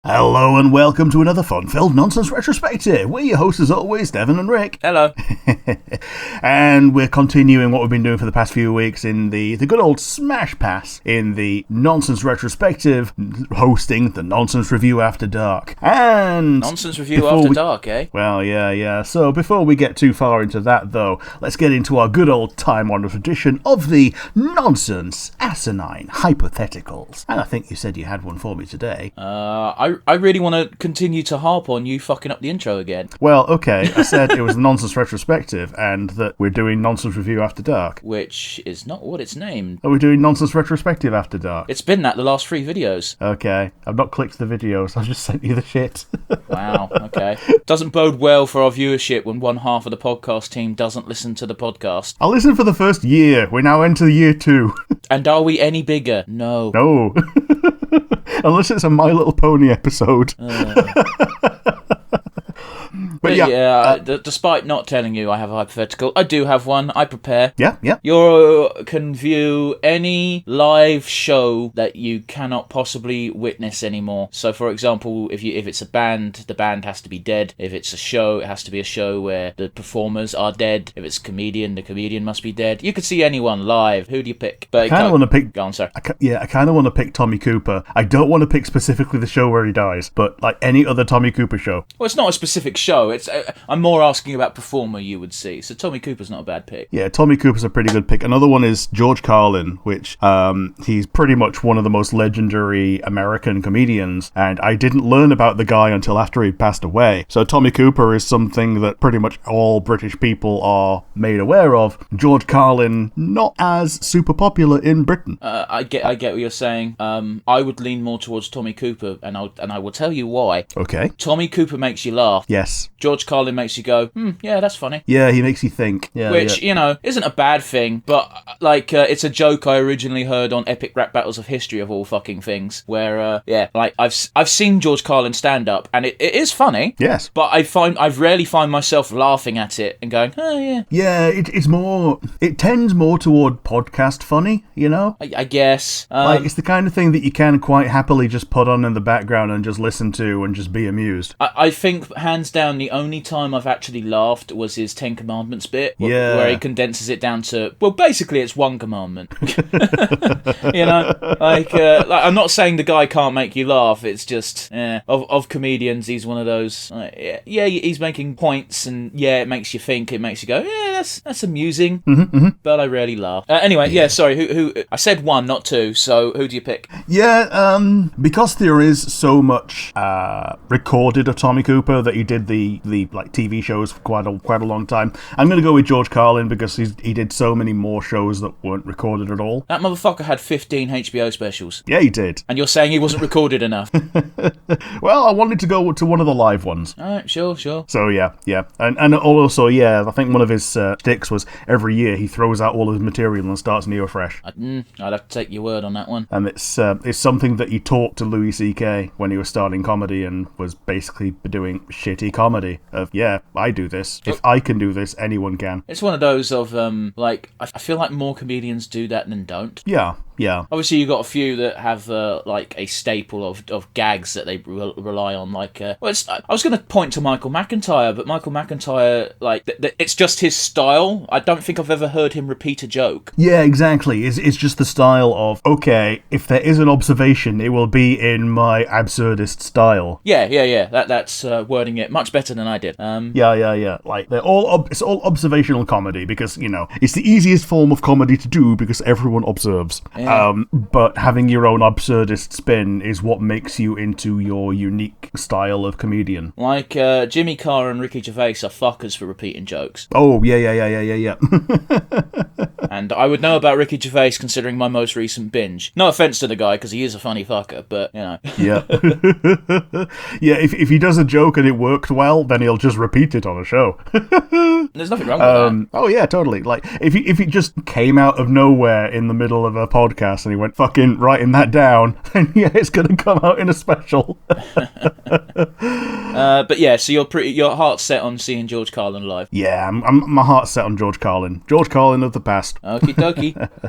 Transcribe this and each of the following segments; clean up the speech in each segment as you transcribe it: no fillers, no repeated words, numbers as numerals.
Hello and welcome to another fun-filled nonsense retrospective. We're your hosts as always, Devon and Rick. Hello. And we're continuing what we've been doing for the past few weeks in the good old Smash Pass in the nonsense retrospective, hosting the Nonsense Review After Dark. And Nonsense Review After Dark, eh? Well, yeah. So before we get too far into that, though, let's get into our good old time-honored tradition of the nonsense, asinine hypotheticals. And I think you said you had one for me today. I really want to continue to harp on you fucking up the intro again. Well, okay, I said it was nonsense retrospective and that we're doing Nonsense Review After Dark. Which is not what it's named. Are we doing Nonsense Retrospective After Dark? It's been that the last 3 videos. Okay, I've not clicked the videos, I've just sent you the shit. Wow, okay. Doesn't bode well for our viewership when one half of the podcast team doesn't listen to the podcast. I listened for the first year, we're now into year 2. And are we any bigger? No. No. Unless it's a My Little Pony episode. But despite not telling you I have a hypothetical, I do have one. I prepare. Yeah. You can view any live show that you cannot possibly witness anymore. So, for example, if it's a band, the band has to be dead. If it's a show, it has to be a show where the performers are dead. If it's a comedian, the comedian must be dead. You could see anyone live. Who do you pick? But I kind of want to pick... Go on, sir. I kind of want to pick Tommy Cooper. I don't want to pick specifically the show where he dies, but like any other Tommy Cooper show. Well, it's not a specific show. I'm more asking about performer you would see. So Tommy Cooper's not a bad pick. Yeah, Tommy Cooper's a pretty good pick. Another one is George Carlin, which he's pretty much one of the most legendary American comedians, and I didn't learn about the guy until after he passed away. So Tommy Cooper is something that pretty much all British people are made aware of. George Carlin, not as super popular in Britain. I get what you're saying. I would lean more towards Tommy Cooper, and I will tell you why. Okay. Tommy Cooper makes you laugh. Yes. George Carlin makes you go, yeah, that's funny. Yeah, he makes you think. Yeah, which, isn't a bad thing, but, it's a joke I originally heard on Epic Rap Battles of History of all fucking things, where, I've seen George Carlin stand up, and it is funny. Yes. But I rarely find myself laughing at it and going, oh, yeah. Yeah, it tends more toward podcast funny, I guess. It's the kind of thing that you can quite happily just put on in the background and just listen to and just be amused. I think, hands down, the only time I've actually laughed was his 10 Commandments bit, where he condenses it down to, well, basically it's one commandment. I'm not saying the guy can't make you laugh, it's just, of comedians, he's one of those, he's making points, and it makes you think, it makes you go, that's amusing, but I rarely laugh. Sorry, who I said 1, not 2, so who do you pick? Because there is so much recorded of Tommy Cooper that he did the TV shows for quite a long time. I'm going to go with George Carlin because he did so many more shows that weren't recorded at all. That motherfucker had 15 HBO specials. Yeah, he did. And you're saying he wasn't recorded enough? Well, I wanted to go to one of the live ones. Alright, sure. So yeah. And also, I think one of his sticks was every year he throws out all his material and starts new afresh. I'd have to take your word on that one. And it's something that he taught to Louis C.K. when he was starting comedy and was basically doing shitty comedy of, I do this. If I can do this, anyone can. It's one of those of, I feel like more comedians do that than don't. Yeah. Obviously, you've got a few that have, a staple of gags that they rely on, I was going to point to Michael McIntyre, but Michael McIntyre, it's just his style. I don't think I've ever heard him repeat a joke. Yeah, exactly. It's just the style of, okay, if there is an observation, it will be in my absurdist style. Yeah. That's wording it much better than I did. Yeah. It's all observational comedy because, it's the easiest form of comedy to do because everyone observes. Yeah. But having your own absurdist spin is what makes you into your unique style of comedian. Jimmy Carr and Ricky Gervais are fuckers for repeating jokes. Oh, yeah. And I would know about Ricky Gervais considering my most recent binge. No offense to the guy, because he is a funny fucker, but, Yeah. Yeah, if he does a joke and it worked well, then he'll just repeat it on a show. There's nothing wrong with that. Oh, yeah, totally. If he just came out of nowhere in the middle of a podcast and he went fucking writing that down, then it's going to come out in a special. But yeah, so your heart's set on seeing George Carlin live. Yeah, my heart's set on George Carlin. George Carlin of the past. Okay. Okie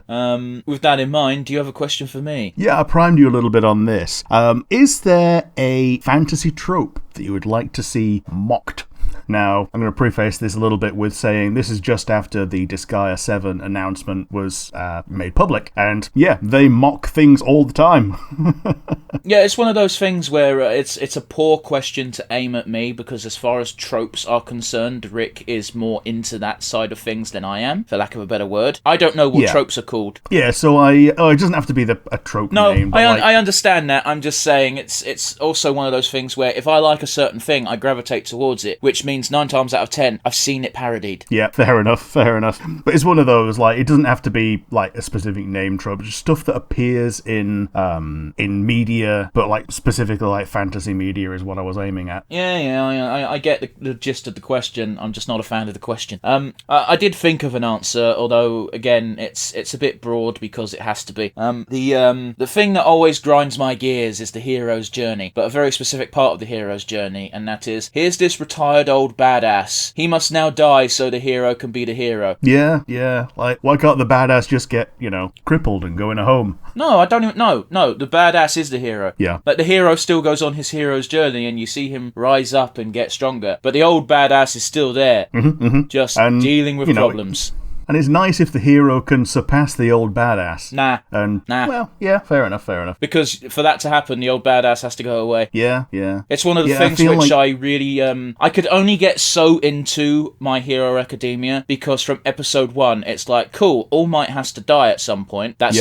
dokie. With that in mind, do you have a question for me? Yeah, I primed you a little bit on this. Is there a fantasy trope that you would like to see mocked? Now, I'm going to preface this a little bit with saying this is just after the Disgaea 7 announcement was made public. And yeah, they mock things all the time. Yeah, it's one of those things where it's a poor question to aim at me, because as far as tropes are concerned, Rick is more into that side of things than I am, for lack of a better word. I don't know what tropes are called. Yeah, so it doesn't have to be a trope name. No, I understand that. I'm just saying it's also one of those things where if I like a certain thing, I gravitate towards it, which means 9 times out of 10, I've seen it parodied. Yeah, fair enough. But it's one of those, like, it doesn't have to be, like, a specific name trope, just stuff that appears in media, but, like, specifically, like, fantasy media is what I was aiming at. Yeah, I get the gist of the question. I'm just not a fan of the question. I did think of an answer, although, again, it's a bit broad because it has to be. The thing that always grinds my gears is the hero's journey, but a very specific part of the hero's journey, and that is, here's this retired old badass. He must now die so the hero can be the hero. Yeah. Like, why can't the badass just get, crippled and go in a home? No, I don't even... No, the badass is the hero. Yeah. Like, the hero still goes on his hero's journey and you see him rise up and get stronger. But the old badass is still there. Just dealing with problems. And it's nice if the hero can surpass the old badass. Nah. Well, yeah, fair enough. Because for that to happen, the old badass has to go away. Yeah. It's one of the things which I really... I could only get so into My Hero Academia because from episode 1, it's like, cool, All Might has to die at some point. That's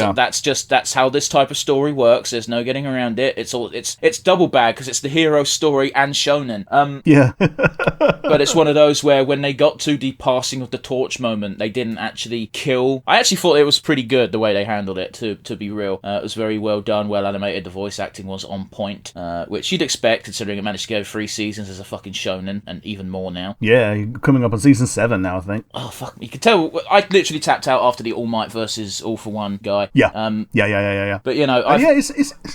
how this type of story works. There's no getting around it. It's double bad because it's the hero story and shonen. Yeah. But it's one of those where when they got to the passing of the torch moment, they didn't actually kill. I actually thought it was pretty good the way they handled it, to be real. It was very well done, well animated. The voice acting was on point, which you'd expect considering it managed to go 3 seasons as a fucking shonen, and even more now. Yeah, coming up on season 7 now, I think. Oh fuck, you can tell I literally tapped out after the All Might versus All for One guy. Yeah. But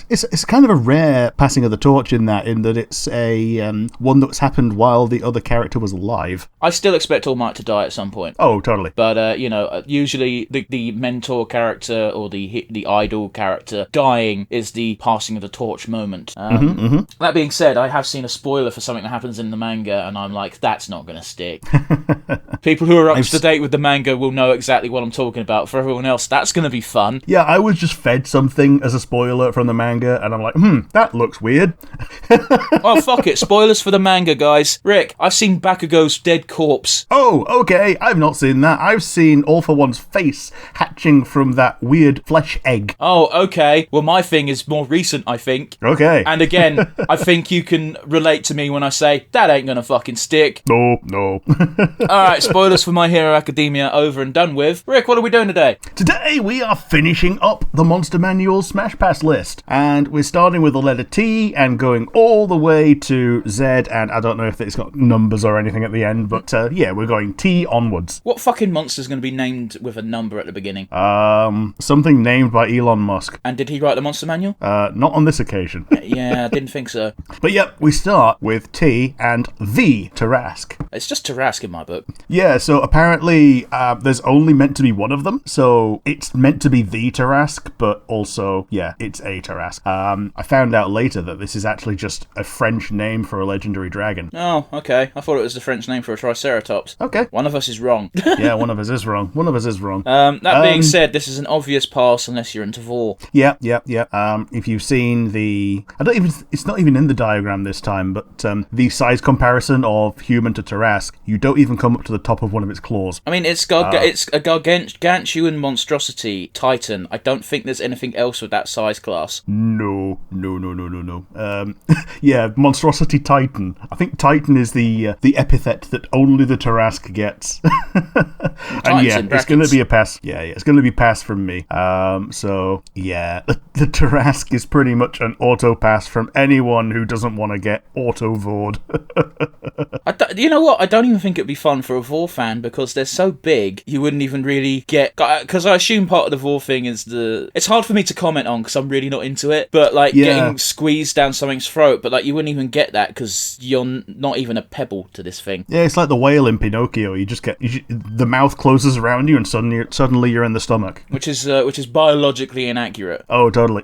it's kind of a rare passing of the torch in that it's a one that's happened while the other character was alive. I still expect All Might to die at some point. Oh, totally. But usually the mentor character or the idol character dying is the passing of the torch moment. That being said, I have seen a spoiler for something that happens in the manga, and I'm like, that's not going to stick. People who are up to date with the manga will know exactly what I'm talking about. For everyone else, that's going to be fun. Yeah, I was just fed something as a spoiler from the manga, and I'm like, that looks weird. Oh, fuck it. Spoilers for the manga, guys. Rick, I've seen Bakugo's dead corpse. Oh, okay. I've not seen that. I've seen All for One's face hatching from that weird flesh egg. Oh, okay. Well, my thing is more recent, I think. Okay. And again, I think you can relate to me when I say, that ain't gonna fucking stick. No. Alright, spoilers for My Hero Academia over and done with. Rick, what are we doing today? Today we are finishing up the Monster Manual Smash Pass list. And we're starting with the letter T and going all the way to Z, and I don't know if it's got numbers or anything at the end, but we're going T onwards. What fucking monster's going to be named with a number at the beginning? Something named by Elon Musk. And did he write the Monster Manual? Not on this occasion. Yeah, I didn't think so. But yep, we start with T and the Tarrasque. It's just Tarrasque in my book. Yeah, so apparently there's only meant to be one of them, so it's meant to be the Tarrasque, but also, yeah, it's a Tarrasque. I found out later that this is actually just a French name for a legendary dragon. Oh, okay. I thought it was the French name for a Triceratops. Okay. One of us is wrong. Yeah, one of us is wrong. That being said, this is an obvious pass unless you're into Vor. Yeah. If you've seen it's not even in the diagram this time, but the size comparison of human to Tarrasque, you don't even come up to the top of one of its claws. I mean, it's a gargantuan monstrosity titan. I don't think there's anything else with that size class. No. Yeah, monstrosity titan. I think titan is the epithet that only the Tarrasque gets. And yeah, it's going to be a pass. Yeah, it's going to be pass from me. So yeah, the Tarrasque is pretty much an auto pass from anyone who doesn't want to get auto-vored. You know what? I don't even think it'd be fun for a Vor fan because they're so big, you wouldn't even really get... Because I assume part of the Vor thing is It's hard for me to comment on because I'm really not into it, but getting squeezed down something's throat, but you wouldn't even get that because you're not even a pebble to this thing. Yeah, it's like the whale in Pinocchio. You just get... the mouth closes closes around you and suddenly you're in the stomach. Which is biologically inaccurate. Oh, totally.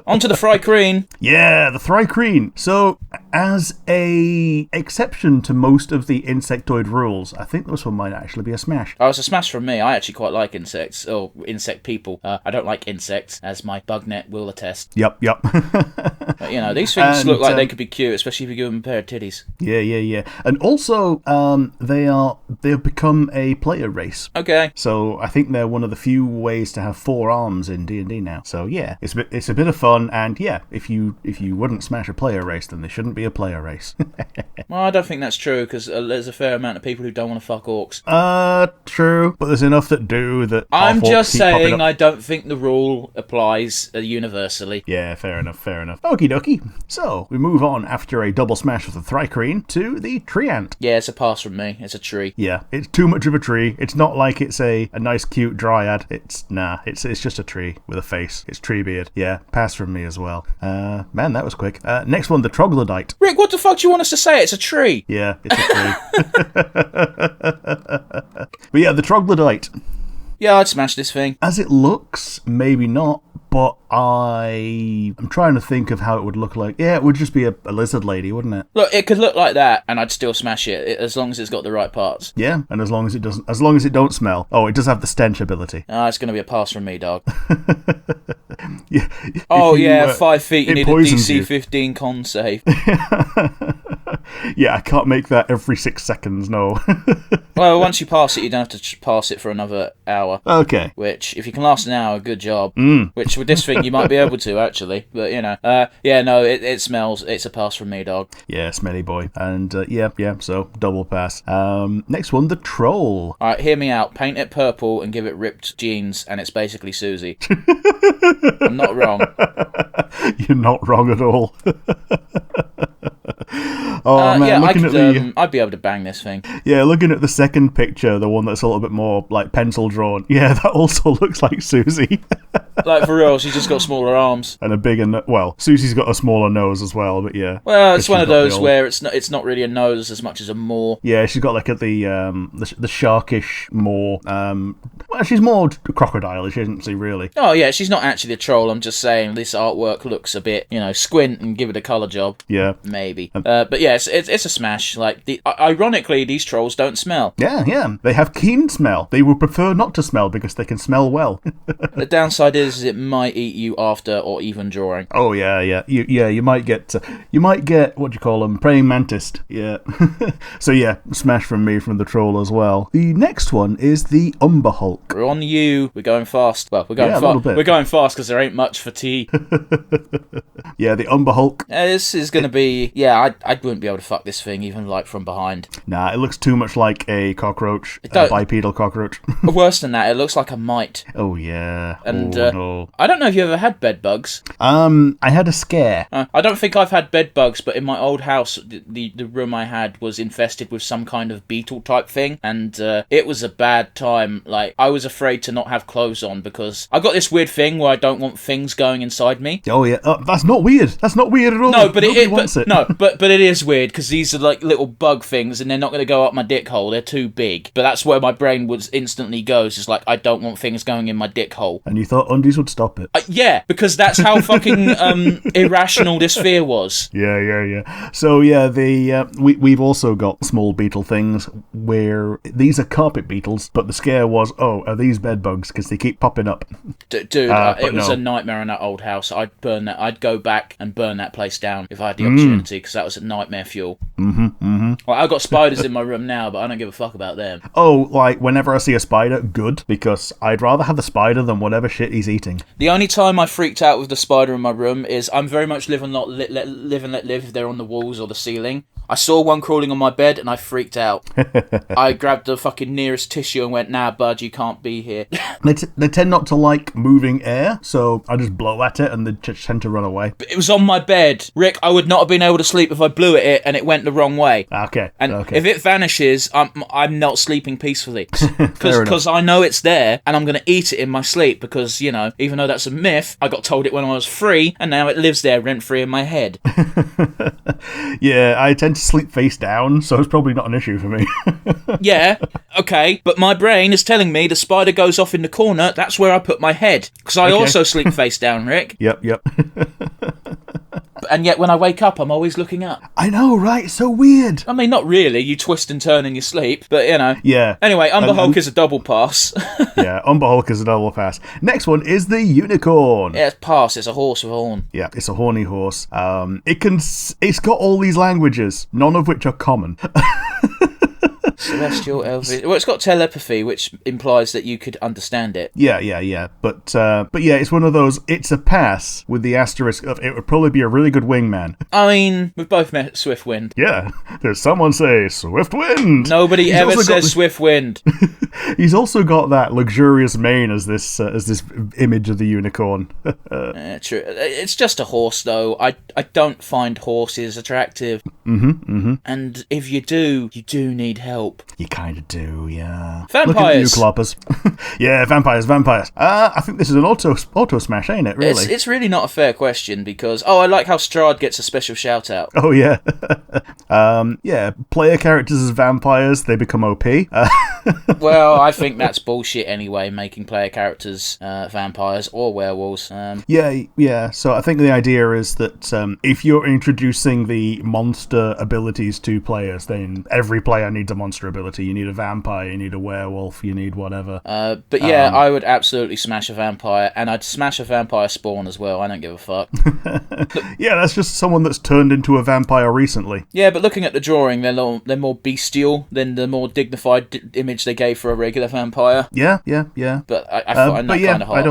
Onto the thri-kreen. Yeah, the thri-kreen. So, as a exception to most of the insectoid rules, I think this one might actually be a smash. Oh, it's a smash from me. I actually quite like insects, or insect people. I don't like insects, as my bug net will attest. Yep. But, these things look like they could be cute, especially if you give them a pair of titties. Yeah. And also, they've become a player race. Okay. So I think they're one of the few ways to have 4 arms in D&D now. So yeah, it's a bit of fun, and yeah, if you wouldn't smash a player race, then there shouldn't be a player race. Well, I don't think that's true, because there's a fair amount of people who don't want to fuck orcs. True, but there's enough that do that. I'm just saying I don't think the rule applies universally. Yeah, fair enough. Okie dokie. So, we move on after a double smash with the thri-kreen to the tree ant. Yeah, it's a pass from me. It's a tree. Yeah, it's too much of a tree. It's not like it's a nice cute dryad. It's just a tree with a face. It's Treebeard. Yeah, pass from me as well. Man, that was quick. Next one, the troglodyte. Rick, what the fuck do you want us to say? It's a tree. Yeah, it's a tree. But yeah, the troglodyte. Yeah, I'd smash this thing. As it looks, maybe not, but I'm trying to think of how it would look like. Yeah, it would just be a lizard lady, wouldn't it? Look, it could look like that, and I'd still smash it, as long as it's got the right parts. Yeah, and as long as it don't smell. Oh, it does have the stench ability. It's going to be a pass from me, dog. Yeah. Oh, 5 feet, you need a DC 15 con save. Yeah, I can't make that every 6 seconds, no. Well, once you pass it, you don't have to pass it for another hour. Okay. Which, if you can last an hour, good job. Which, with this thing, you might be able to, actually. But, it smells. It's a pass from me, dog. Yeah, smelly boy. And, so, double pass. Next one, the troll. Alright, hear me out. Paint it purple and give it ripped jeans, and it's basically Susie. I'm not wrong. You're not wrong at all. Oh man, I'd be able to bang this thing. Yeah, looking at the second picture, the one that's a little bit more like pencil drawn. Yeah, that also looks like Susie. Like, for real, she's just got smaller arms and a bigger. Susie's got a smaller nose as well, but yeah. Well, it's one of those where it's not really a nose as much as a maw. Yeah, she's got like the sharkish maw. Well, she's more crocodile-ish, isn't she? Really? Oh yeah, she's not actually a troll. I'm just saying this artwork looks a bit, squint and give it a colour job. Yeah, maybe. But yeah, it's a smash. Like, ironically, these trolls don't smell. Yeah, they have keen smell. They would prefer not to smell because they can smell well. The downside is it might eat you after or even during. Oh yeah. You might get what do you call them? Praying mantis. Yeah. So yeah, smash from me from the troll as well. The next one is the Umber Hulk. We're on you. We're going fast. Well, we're going fast. A little bit. We're going fast because there ain't much for tea. Yeah, the Umber Hulk. This is going to be... Yeah, I wouldn't be able to fuck this thing, even, like, from behind. Nah, it looks too much like a cockroach. A bipedal cockroach. Worse than that, it looks like a mite. Oh, yeah. And, no. I don't know if you ever had bed bugs. I had a scare. I don't think I've had bed bugs, but in my old house, the room I had was infested with some kind of beetle-type thing, and it was a bad time. Like, I was afraid to not have clothes on, because I got this weird thing where I don't want things going inside me. Oh, yeah. That's not weird. That's not weird at all. No, but it is weird, because these are like little bug things, and they're not going to go up my dick hole. They're too big. But that's where my brain would instantly goes. It's like, I don't want things going in my dick hole. And you thought undies would stop it? Yeah, because that's how fucking irrational this fear was. Yeah. So yeah, we've also got small beetle things where these are carpet beetles, but the scare was, are these bed bugs? Because they keep popping up. Dude, it was a nightmare in that old house. I'd burn that. I'd go back and burn that place down if I had the opportunity, because that was a nightmare fuel. Well, I've got spiders in my room now, but I don't give a fuck about them. Oh, like whenever I see a spider, good, because I'd rather have the spider than whatever shit he's eating. The only time I freaked out with the spider in my room is I'm very much live and let live if they're on the walls or the ceiling. I saw one crawling on my bed and I freaked out. I grabbed the fucking nearest tissue and went, nah, bud, you can't be here. They tend not to like moving air, so I just blow at it and they just tend to run away. But it was on my bed. Rick, I would not have been able to sleep if I blew at it and it went the wrong way. Okay. And if it vanishes, I'm not sleeping peacefully. Because I know it's there and I'm going to eat it in my sleep because, even though that's a myth, I got told it when I was 3 and now it lives there rent-free in my head. Yeah, I tend to sleep face down, so it's probably not an issue for me. Yeah, okay, but my brain is telling me the spider goes off in the corner, that's where I put my head. Because I also sleep face down, Rick. Yep. And yet when I wake up, I'm always looking up. I know, right? It's so weird. I mean, not really. You twist and turn in your sleep, but you know. Yeah. Anyway, Umber Hulk is a double pass. Yeah, Umber Hulk is a double pass. Next one is the unicorn. Yeah, it's pass. It's a horse with a horn. Yeah, it's a horny horse. It's got all these languages, none of which are common. Celestial, Elvish. Well, it's got telepathy, which implies that you could understand it. Yeah. But yeah, it's one of those. It's a pass with the asterisk of it would probably be a really good wingman. I mean, we've both met Swift Wind. Yeah, there's someone say Swift Wind. Nobody ever says Swift Wind. He's also got that luxurious mane as this image of the unicorn. True. It's just a horse, though. I don't find horses attractive. And if you do need help. You kind of do, yeah. Vampires. Look at you, cloppers. Yeah, vampires. I think this is an auto smash, ain't it, really? It's really not a fair question because, I like how Strahd gets a special shout out. Oh, yeah. Yeah, player characters as vampires, they become OP. Well, I think that's bullshit anyway, making player characters vampires or werewolves. Yeah. So I think the idea is that if you're introducing the monster abilities to players, then every player needs a monster ability. You need a vampire, you need a werewolf, you need whatever. But yeah, I would absolutely smash a vampire, and I'd smash a vampire spawn as well. I don't give a fuck. Yeah, that's just someone that's turned into a vampire recently. Yeah, but looking at the drawing, they're more bestial than the more dignified image they gave for a regular vampire. Yeah. But I find that kind of hot. I'd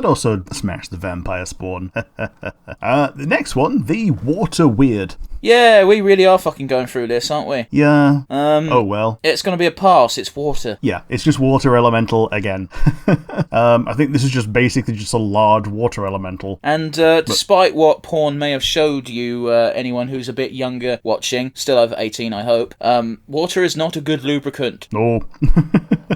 also smash the vampire spawn. The next one, the water weird. Yeah, we really are fucking going through this, aren't we? Yeah. Oh well. It's going to be a pass. It's water. Yeah, it's just water elemental again. I think this is just basically just a large water elemental. And despite what porn may have showed you, anyone who's a bit younger watching, still over 18, I hope, water is not a good lubricant. No.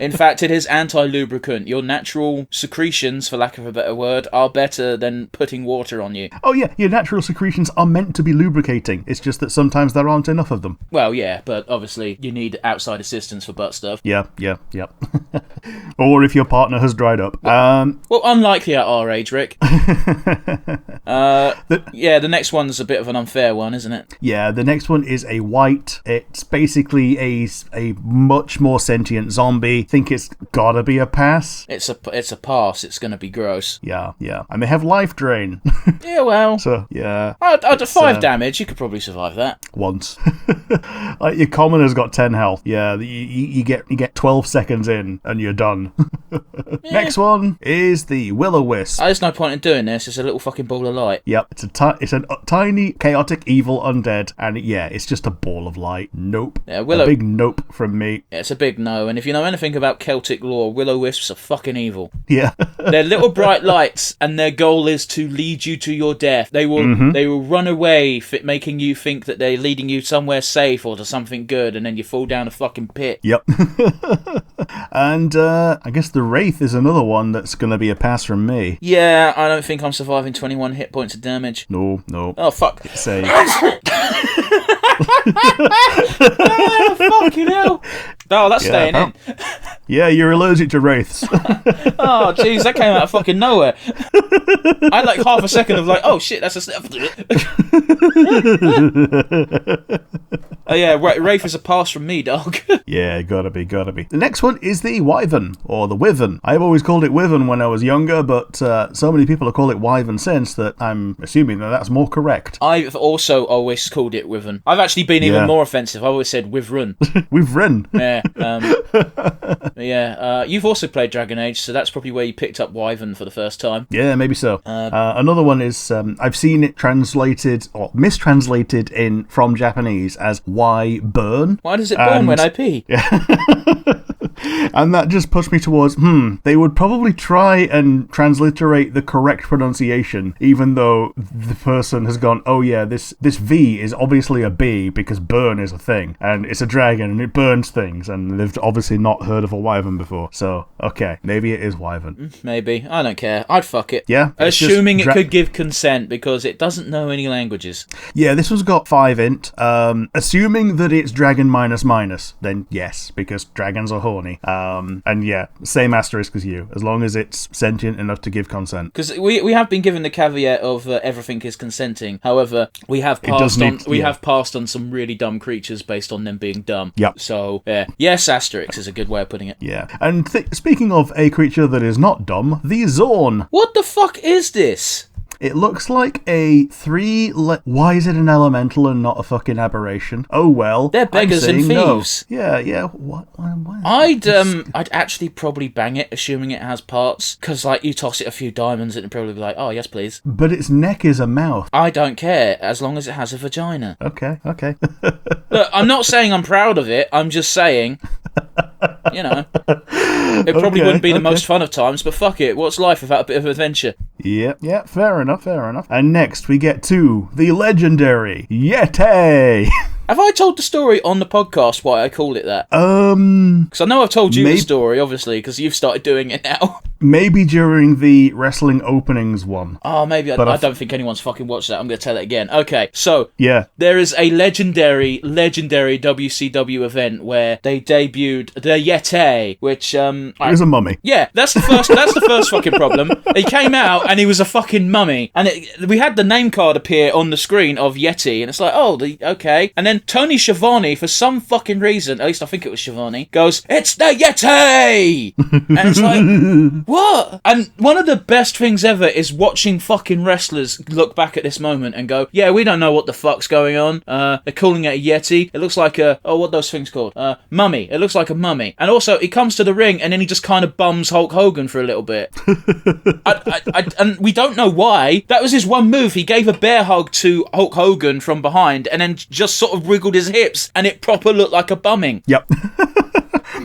In fact, it is anti-lubricant. Your natural secretions, for lack of a better word, are better than putting water on you. Oh yeah, your natural secretions are meant to be lubricating. It's just that sometimes there aren't enough of them. Well, yeah, but obviously you need outside assistance for butt stuff. Yeah. Or if your partner has dried up. Well, unlikely at our age, Rick. Yeah, the next one's a bit of an unfair one, isn't it? Yeah, the next one is a white. It's basically a much more sentient zombie. Think it's gotta be a pass. It's a pass. It's gonna be gross. Yeah. And they have life drain. Yeah, well. So yeah. At 5 damage, you could probably survive that. Once. Like your commoner's got 10 health. Yeah, you get 12 seconds in and you're done. Yeah. Next one is the Willow Whisk. There's no point in doing this. It's a little fucking ball of light. Yep, it's a tiny, chaotic, evil undead, and it's just a ball of light. Nope. Yeah, a big nope from me. Yeah, it's a big no, and if you know anything about Celtic lore, Willow Wisps are fucking evil. Yeah. They're little bright lights, and their goal is to lead you to your death. They will run away, making you think that they're leading you somewhere safe or to something good, and then you fall down a fucking pit. Yep. And I guess the Wraith is another one that's going to be a pass from me. Yeah, I don't think I'm surviving 21 hit points of damage. No. Oh, fuck. It's a... Oh, fucking hell. Oh, that's staying in. Yeah, you're allergic to Wraiths. Oh, jeez, that came out of fucking nowhere. I had like half a second of like, oh shit, that's a... Oh yeah, Wraith is a pass from me, dog. Yeah, gotta be. The next one is the Wyvern, or the Wyvern. I've always called it Wyvern when I was younger, but so many people have called it Wyvern since that I'm assuming that that's more correct. I've also always called it Wyvern. I've actually been even more offensive. I've always said Wyvern. Wyvern. Yeah. You've also played Dragon Age, so that's probably where you picked up Wyvern for the first time. Yeah, maybe so. Another one is I've seen it translated or mistranslated from Japanese as Y burn. Why does it burn when I pee? Yeah. And that just pushed me towards, they would probably try and transliterate the correct pronunciation, even though the person has gone, oh yeah, this V is obviously a B because burn is a thing, and it's a dragon and it burns things, and they've obviously not heard of a wyvern before. So, okay, maybe it is wyvern. Maybe. I don't care. I'd fuck it. Yeah. Assuming it could give consent because it doesn't know any languages. Yeah, this one's got 5 int. Assuming that it's dragon minus, then yes, because dragons are horny. And yeah, same asterisk as you, as long as it's sentient enough to give consent. Because we have been given the caveat of everything is consenting. However, we have passed on some really dumb creatures based on them being dumb. Yep. So yes, asterisk is a good way of putting it. Yeah. And speaking of a creature that is not dumb, the Zorn. What the fuck is this? It looks like a why is it an elemental and not a fucking aberration? Oh well. They're beggars and thieves. No. Yeah. What? I'd actually probably bang it, assuming it has parts, because like you toss it a few diamonds, and it'd probably be like, oh yes, please. But its neck is a mouth. I don't care as long as it has a vagina. Okay. Look, I'm not saying I'm proud of it. I'm just saying. You know, it probably wouldn't be the most fun of times, but fuck it. What's life without a bit of adventure? Yeah, fair enough. And next we get to the legendary Yeti. Have I told the story on the podcast why I called it that? Because I know I've told you the story, obviously, because you've started doing it now. Maybe during the wrestling openings one. Oh, maybe. I don't think anyone's fucking watched that. I'm going to tell it again. Okay, so yeah, there is a legendary WCW event where they debuted the Yeti, which it was a mummy. Yeah, that's the first fucking problem. He came out and he was a fucking mummy, and we had the name card appear on the screen of Yeti, and it's like, okay, and then Tony Schiavone, for some fucking reason, at least I think it was Schiavone, goes, "It's the Yeti!" And it's like, what? And one of the best things ever is watching fucking wrestlers look back at this moment and go, yeah, we don't know what the fuck's going on. They're calling it a Yeti. It looks like what are those things called? Mummy. It looks like a mummy. And also, he comes to the ring and then he just kind of bums Hulk Hogan for a little bit. And we don't know why. That was his one move. He gave a bear hug to Hulk Hogan from behind and then just sort of wriggled his hips, and it proper looked like a bumming. Yep.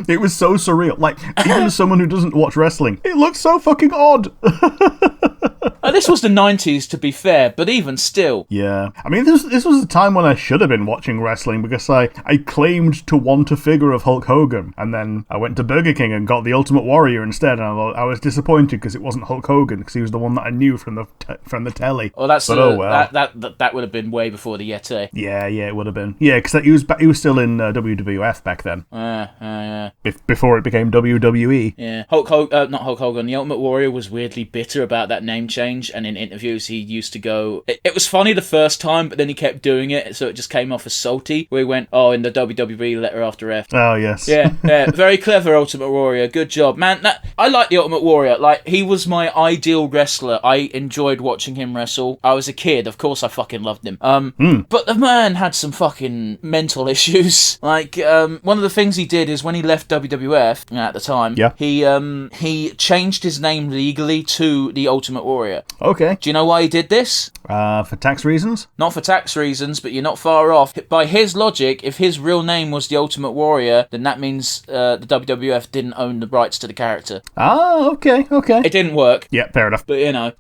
It was so surreal. Like, even as someone who doesn't watch wrestling, it looks so fucking odd. This was the 90s, to be fair, but even still. Yeah. I mean, this was a time when I should have been watching wrestling because I claimed to want a figure of Hulk Hogan, and then I went to Burger King and got the Ultimate Warrior instead, and I was disappointed because it wasn't Hulk Hogan, because he was the one that I knew from the telly. Well, that would have been way before the Yeti. Yeah, it would have been. Yeah, because he was still in WWF back then. Yeah. Before it became WWE. Yeah. Not Hulk Hogan. The Ultimate Warrior was weirdly bitter about that name change, and in interviews he used to go... It was funny the first time, but then he kept doing it, so it just came off as salty, where he went, in the WWE, letter after F. Oh, yes. Yeah. Very clever, Ultimate Warrior. Good job. Man, I like the Ultimate Warrior. Like, he was my ideal wrestler. I enjoyed watching him wrestle. I was a kid. Of course I fucking loved him. But the man had some fucking mental issues. Like, one of the things he did is when he left WWF at the time, he changed his name legally to the Ultimate Warrior. Okay. Do you know why he did this? For tax reasons? Not for tax reasons, but you're not far off. By his logic, if his real name was the Ultimate Warrior, then that means the WWF didn't own the rights to the character. Ah, okay. It didn't work. Yeah, fair enough. But, you know.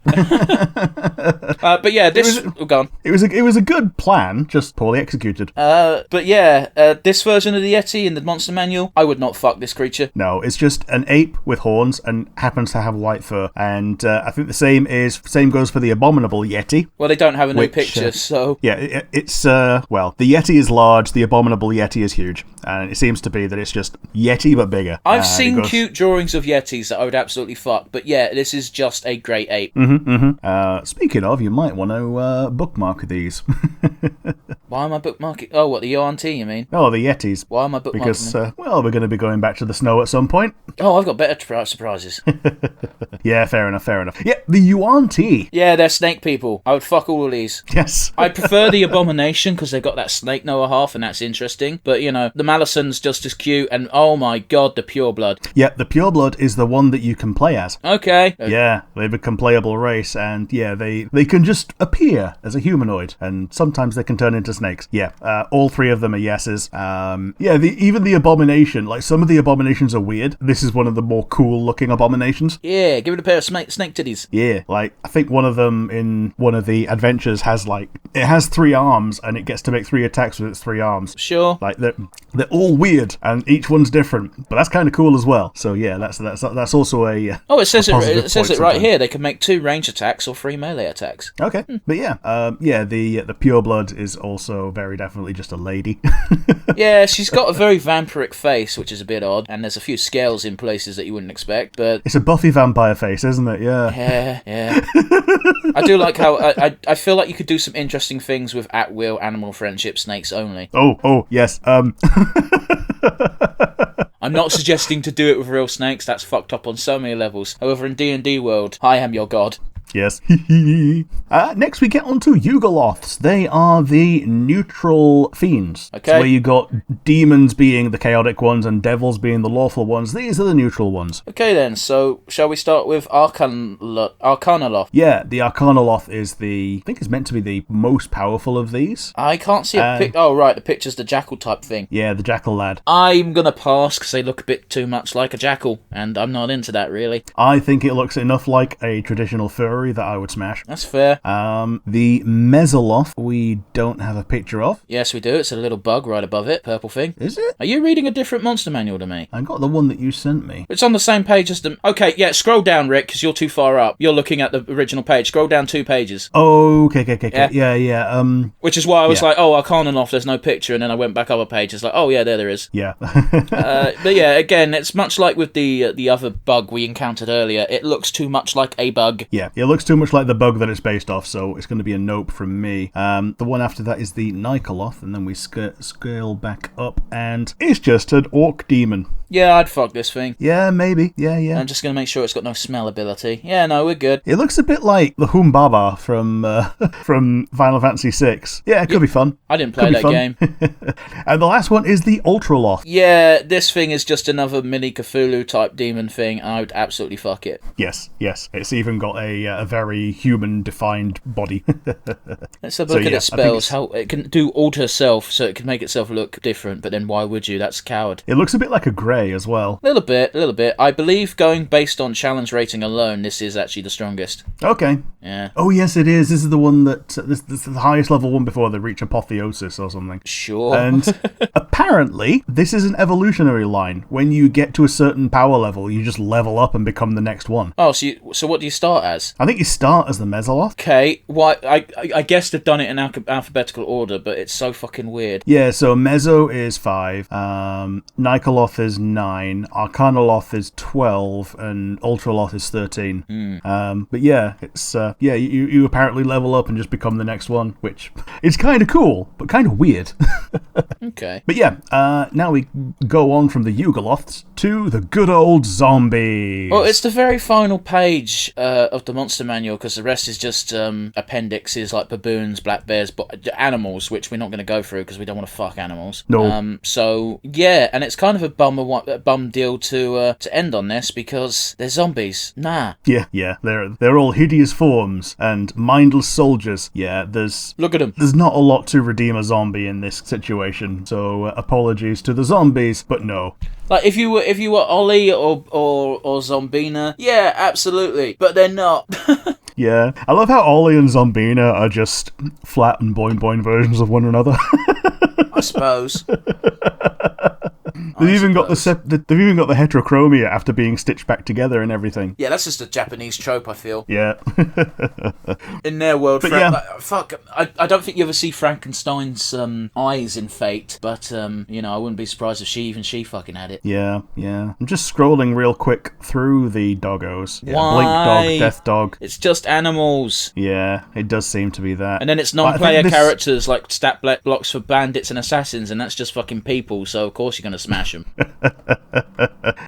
But yeah, this... Gone. It was a good plan, just poorly executed. But yeah, this version of the Yeti in the Monster Manual, I would not fuck this creature. No, it's just an ape with horns and happens to have white fur. And I think the same goes for the Abominable Yeti. Well, they don't have a new picture, so... Yeah, it's, the Yeti is large, the Abominable Yeti is huge. And it seems to be that it's just Yeti, but bigger. I've seen cute drawings of Yetis that I would absolutely fuck, but yeah, this is just a great ape. Speaking of, you might want to bookmark these. Why am I bookmarking? Oh, what, the ONT, you mean? Oh, the Yetis. Why am I bookmarking Because, we're going to be going back to the snow at some point. Oh, I've got better surprises. Yeah, fair enough. Yeah, the Yuan-Ti. Yeah, they're snake people. I fuck all of these. Yes. I prefer the Abomination because they've got that snake Noah half, and that's interesting. But, you know, the Malison's just as cute, and oh my god, the Pureblood. Yeah, the Pureblood is the one that you can play as. Okay. Yeah, they become playable race, and yeah, they can just appear as a humanoid, and sometimes they can turn into snakes. Yeah, all three of them are yeses. Even the Abomination, like some of the Abominations are weird. This is one of the more cool-looking Abominations. Yeah, give it a pair of snake titties. Yeah, like, I think one of them in one of the adventures has, like, it has 3 arms, and it gets to make 3 attacks with its 3 arms. Sure. Like, they're all weird, and each one's different, but that's kind of cool as well. So yeah, that's also a oh, it says it right sometimes. here. They can make 2 range attacks or 3 melee attacks. Okay, but yeah, the Pureblood is also very definitely just a lady. Yeah, she's got a very vampiric face, which is a bit odd, and there's a few scales in places that you wouldn't expect, but... It's a Buffy vampire face, isn't it? Yeah. Yeah. I do like how... I feel like you could do some interesting things with at-will animal friendship snakes only. Oh, yes. I'm not suggesting to do it with real snakes, that's fucked up on so many levels. However, in D&D world, I am your god. Yes. Next we get on to Yugoloths. They are the neutral fiends. Okay. So where you got demons being the chaotic ones and devils being the lawful ones. These are the neutral ones. Okay then, so shall we start with Arcanoloth? Yeah, the Arcanoloth is I think it's meant to be the most powerful of these. I can't see a pic. Oh right, the picture's the jackal type thing. Yeah, the jackal lad. I'm gonna pass because they look a bit too much like a jackal, and I'm not into that really. I think it looks enough like a traditional furry that I would smash. That's fair. The Mesoloth we don't have a picture of. Yes, we do. It's a little bug right above it, purple thing. Is it? Are you reading a different monster manual to me? I got the one that you sent me. It's on the same page as the... Okay, yeah, scroll down, Rick, because you're too far up. You're looking at the original page. Scroll down 2 pages. Oh, okay. Yeah. Which is why I was like, oh, Arcanoloth, there's no picture, and then I went back up a page. It's like, oh, yeah, there is. Yeah. But yeah, again, it's much like with the other bug we encountered earlier. It looks too much like a bug. Yeah, it looks too much like the bug that it's based off, so it's going to be a nope from me. The one after that is the Yugoloth, and then we scale back up, and it's just an orc demon. Yeah, I'd fuck this thing. Yeah, maybe. Yeah. I'm just going to make sure it's got no smell ability. Yeah, no, we're good. It looks a bit like the Humbaba from Final Fantasy VI. Yeah, it could be fun. I didn't play that game. And the last one is the Ultraloth. Yeah, this thing is just another mini Cthulhu type demon thing, and I would absolutely fuck it. Yes. It's even got a very human-defined body. Let's have a look at its spells. How it can do alter self, so it can make itself look different, but then why would you? That's a coward. It looks a bit like a grey as well. A little bit. I believe going based on challenge rating alone, this is actually the strongest. Okay. Yeah. Oh, yes, it is. This is the one that... This is the highest level one before they reach apotheosis or something. Sure. And apparently, this is an evolutionary line. When you get to a certain power level, you just level up and become the next one. Oh, so what do you start as? I think you start as the Mesoloth. Okay. Why? I guess they've done it in alphabetical order, but it's so fucking weird. Yeah, so Meso is 5, Yugoloth is 9, Arcanoloth is 12, and Ultraloth is 13. But yeah, it's you apparently level up and just become the next one, which is kind of cool, but kind of weird. Okay. But yeah, now we go on from the Yugoloths to the good old zombies. Well, it's the very final page of the monster manual, because the rest is just appendixes like baboons, black bears, animals, which we're not going to go through because we don't want to fuck animals. No. So yeah, and it's kind of a bum deal to end on this because they're zombies. Nah. Yeah, they're all hideous forms and mindless soldiers. Yeah, look at them. There's not a lot to redeem a zombie in this situation, so apologies to the zombies, but no. Like if you were Ollie or Zombina, yeah, absolutely, but they're not. Yeah, I love how Ollie and Zombina are just flat and boing boing versions of one another. I suppose. They've even got the heterochromia after being stitched back together and everything. Yeah, that's just a Japanese trope, I feel. Yeah. In their world, fuck, I don't think you ever see Frankenstein's eyes in Fate, but I wouldn't be surprised if she fucking had it. Yeah. I'm just scrolling real quick through the doggos. Yeah, why? Blink dog, death dog. It's just animals. Yeah, it does seem to be that. And then it's non-player characters like stat blocks for bandits and assassins, and that's just fucking people, so of course you're going to smash them.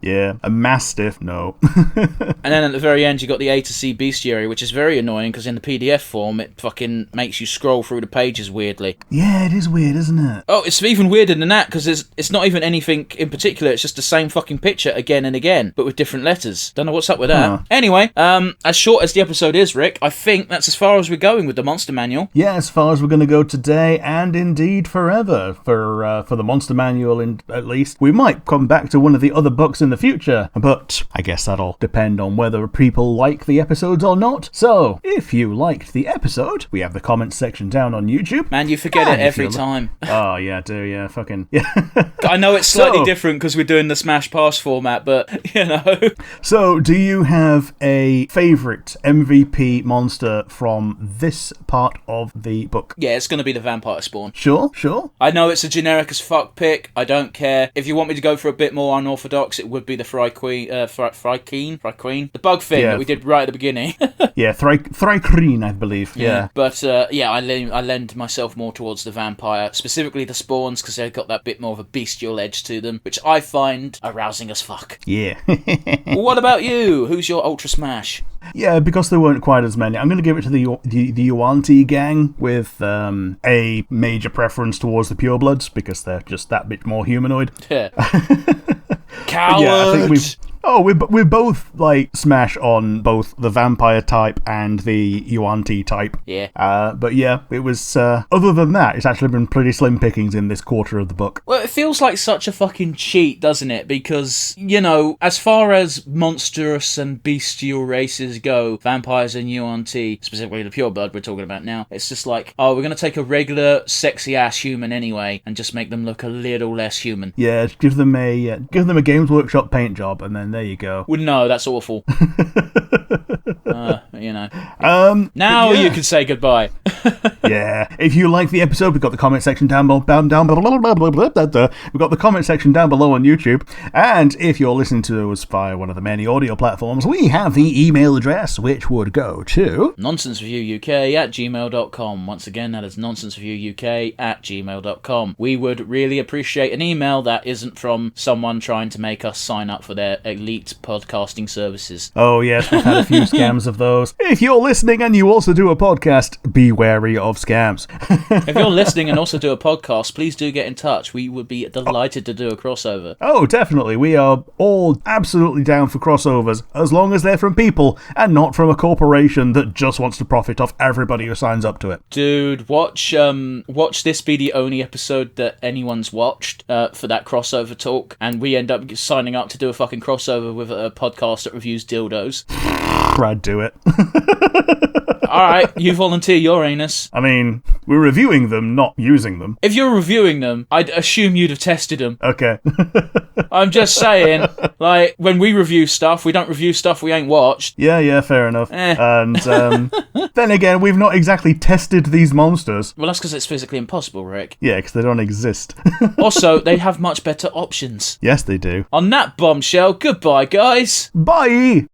Yeah, a mastiff, no. And then at the very end, you got the A to C bestiary, which is very annoying because in the PDF form, it fucking makes you scroll through the pages weirdly. Yeah, it is weird, isn't it? Oh, it's even weirder than that because it's not even anything in particular. It's just the same fucking picture again and again, but with different letters. Don't know what's up with that. Huh. Anyway, as short as the episode is, Rick, I think that's as far as we're going with the Monster Manual. Yeah, as far as we're going to go today, and indeed forever, for the Monster Manual, at least. We might come back to one of the other books in the future, but I guess that'll depend on whether people like the episodes or not. So, if you liked the episode, we have the comments section down on YouTube. Man, you forget it every time. Oh, yeah, I do, yeah, fucking... Yeah. I know it's slightly different because we're doing the Smash Pass format, but, you know. So, do you have a favourite MVP monster from this part of the book? Yeah, it's going to be the Vampire Spawn. Sure. I know it's a generic as fuck pick. I don't care. If you want me to go for a bit more unorthodox, it would be the Fry Queen. The bug thing that we did right at the beginning. Yeah, Thrycreen, I believe. Yeah. But, I lend myself more towards the vampire, specifically the spawns, because they've got that bit more of a bestial edge to them, which I find arousing as fuck. Yeah. What about you? Who's your Ultra Smash? Yeah, because there weren't quite as many, I'm going to give it to the Yuan-Ti gang with a major preference towards the purebloods because they're just that bit more humanoid. Yeah. Coward! Yeah, I think we both smash on both the vampire type and the Yuan-Ti type. Yeah. But yeah, it was other than that, it's actually been pretty slim pickings in this quarter of the book. Well, it feels like such a fucking cheat, doesn't it? Because, you know, as far as monstrous and bestial races go, vampires and Yuan-Ti, specifically the pureblood we're talking about now, it's just like, oh, we're going to take a regular sexy ass human anyway and just make them look a little less human. Yeah, give them a Games Workshop paint job and then there you go. Well, no, that's awful. You know. Now you can say goodbye. Yeah. If you like the episode, we've got the comment section down below. We've got the comment section down below on YouTube. And if you're listening to us via one of the many audio platforms, we have the email address, which would go to nonsensereviewuk@gmail.com. Once again, that is nonsensereviewuk@gmail.com. We would really appreciate an email that isn't from someone trying to make us sign up for their elite podcasting services. Oh, yes, we've had a few scams of those. If you're listening and you also do a podcast, be wary of scams. If you're listening and also do a podcast, please do get in touch. We would be delighted to do a crossover. Oh, definitely. We are all absolutely down for crossovers, as long as they're from people and not from a corporation that just wants to profit off everybody who signs up to it. Dude, watch this be the only episode that anyone's watched for that crossover talk, and we end up signing up to do a fucking crossover with a podcast that reviews dildos. I'd do it. Alright, you volunteer your anus. I mean, we're reviewing them, not using them. If you're reviewing them, I'd assume you'd have tested them. Okay. I'm just saying, like, when we review stuff, we don't review stuff we ain't watched. Yeah, fair enough. And then again, we've not exactly tested these monsters. Well, that's because it's physically impossible, Rick. Yeah, because they don't exist. Also, they have much better options. Yes, they do. On that bombshell, goodbye, guys. Bye!